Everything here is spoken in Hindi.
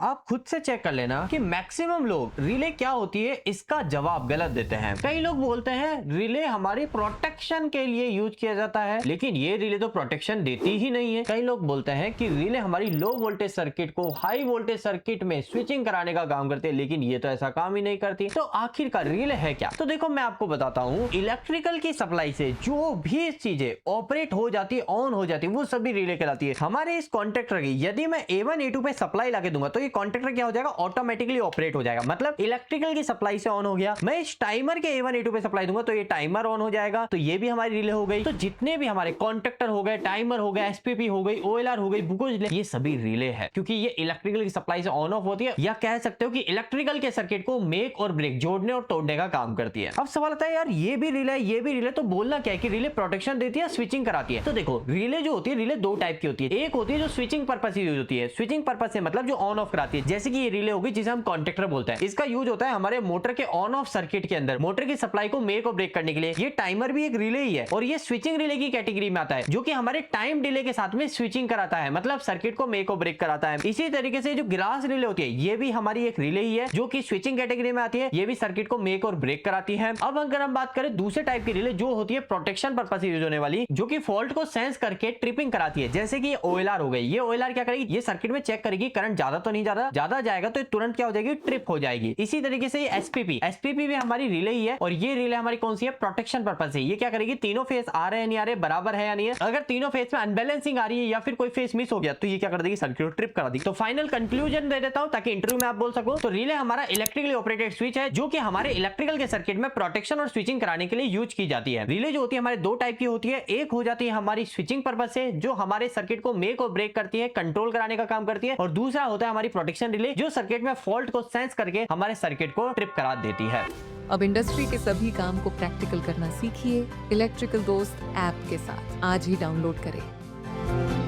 आप खुद से चेक कर लेना कि मैक्सिमम लोग रिले क्या होती है इसका जवाब गलत देते हैं। कई लोग बोलते हैं रिले हमारी प्रोटेक्शन के लिए यूज किया जाता है, लेकिन ये रिले तो प्रोटेक्शन देती ही नहीं है। कई लोग बोलते हैं कि रिले हमारी लो वोल्टेज सर्किट को हाई वोल्टेज सर्किट में स्विचिंग कराने का काम करते हैं, लेकिन ये तो ऐसा काम ही नहीं करती। तो आखिरकार रिले है क्या? तो देखो मैं आपको बताता हूँ, इलेक्ट्रिकल की सप्लाई से जो भी चीजें ऑपरेट हो जाती है, ऑन हो जाती है, वो सभी रिले कहलाती है। हमारे इस कॉन्ट्रैक्टर की यदि मैं A1 A2 पे सप्लाई लाके दूंगा तो ये कॉन्ट्रैक्टर क्या हो जाएगा, ऑटोमेटिकली ऑपरेट हो जाएगा। मतलब इलेक्ट्रिकल की सप्लाई से ऑन हो गया, मैं इस टाइमर के A1 A2 पे सप्लाई दूंगा तो ये टाइमर ऑन हो जाएगा, तो ये भी हमारी रिले हो गई। तो जितने भी हमारे कॉन्ट्रैक्टर हो गए, टाइमर हो गया, SPP हो गई, OLR हो गई, बुको रिले, ये सभी रिले है, क्योंकि ये इलेक्ट्रिकल की सप्लाई से ऑन ऑफ होती है, या कह सकते हो कि इलेक्ट्रिकल के सर्किट को मेक और ब्रेक, जोड़ने और तोड़ने का काम करती है। अब सवाल आता है यार ये भी रिले है, ये भी रिले, तो बोलना क्या है कि रिले प्रोटेक्शन देती है, स्विचिंग कराती है? तो देखो रिले जो होती है, रिले दो टाइप की होती है। एक होती है जो स्विचिंग पर्पस यूज होती है, स्विचिंग पर्पस से मतलब जो ऑन ऑफ कराती है, जैसे कि ये रिले होगी जिसे हम कॉन्ट्रैक्टर बोलते हैं। इसका यूज होता है हमारे मोटर के ऑन ऑफ सर्किट के अंदर, मोटर की सप्लाई को मेक और ब्रेक करने के लिए। ये टाइमर भी एक रिले ही है, और ये स्विचिंग रिले की कैटेगरी में आता है, जो कि हमारे टाइम डिले के साथ में स्विचिंग कराता है, मतलब सर्किट को मेक और ब्रेक कराता है। इसी तरीके से जो ग्लास रिले होती है, ये भी हमारी एक रिले ही है, जो कि स्विचिंग कैटेगरी में आती है, ये भी सर्किट को मेक और ब्रेक कराती है। अब अगर हम बात करें दूसरे टाइप की रिले, जो होती है प्रोटेक्शन पर्पस यूज होने वाली, जो कि फॉल्ट को सेंस करके ट्रिपिंग कराती है, जैसे कि OLR हो गई। ये OLR क्या करेगी, ये सर्किट में चेक करेगी करंट ज्यादा तो नहीं, ज्यादा जाएगा तो तुरंत क्या हो जाएगी, ट्रिप हो जाएगी। इसी तरीके से ये SPP भी हमारी रिले ही है, और ये रिले हमारी कौन सी है, प्रोटेक्शन पर्पस है। ये क्या करेगी, तीनों फेस आ रहे हैं नहीं आ रहे, बराबर है या नहीं है, अगर तीनों फेस में अनबैलेंसिंग आ रही है या फिर कोई फेस मिस हो गया तो ये क्या कर देगी, सर्किट को ट्रिप करा देगी। तो फाइनल कंक्लूजन दे देता हूं ताकि इंटरव्यू में आप बोल सको। तो रिले हमारा इलेक्ट्रिकली ऑपरेटेड स्विच है, जो कि हमारे इलेक्ट्रिकल के सर्किट में प्रोटेक्शन और स्विचिंग कराने के लिए यूज की जाती है। रिले जो होती है हमारे दो टाइप की होती है, एक हो जाती है हमारी स्विचिंग पर्पस से, जो हमारे सर्किट को मेक और ब्रेक करती है, कंट्रोल कराने का काम करती है, और दूसरा होता है हमारी प्रोटेक्शन रिले, जो सर्किट में फॉल्ट को सेंस करके हमारे सर्किट को ट्रिप करा देती है। अब इंडस्ट्री के सभी काम को प्रैक्टिकल करना सीखिए इलेक्ट्रिकल दोस्त ऐप के साथ। आज ही डाउनलोड करें।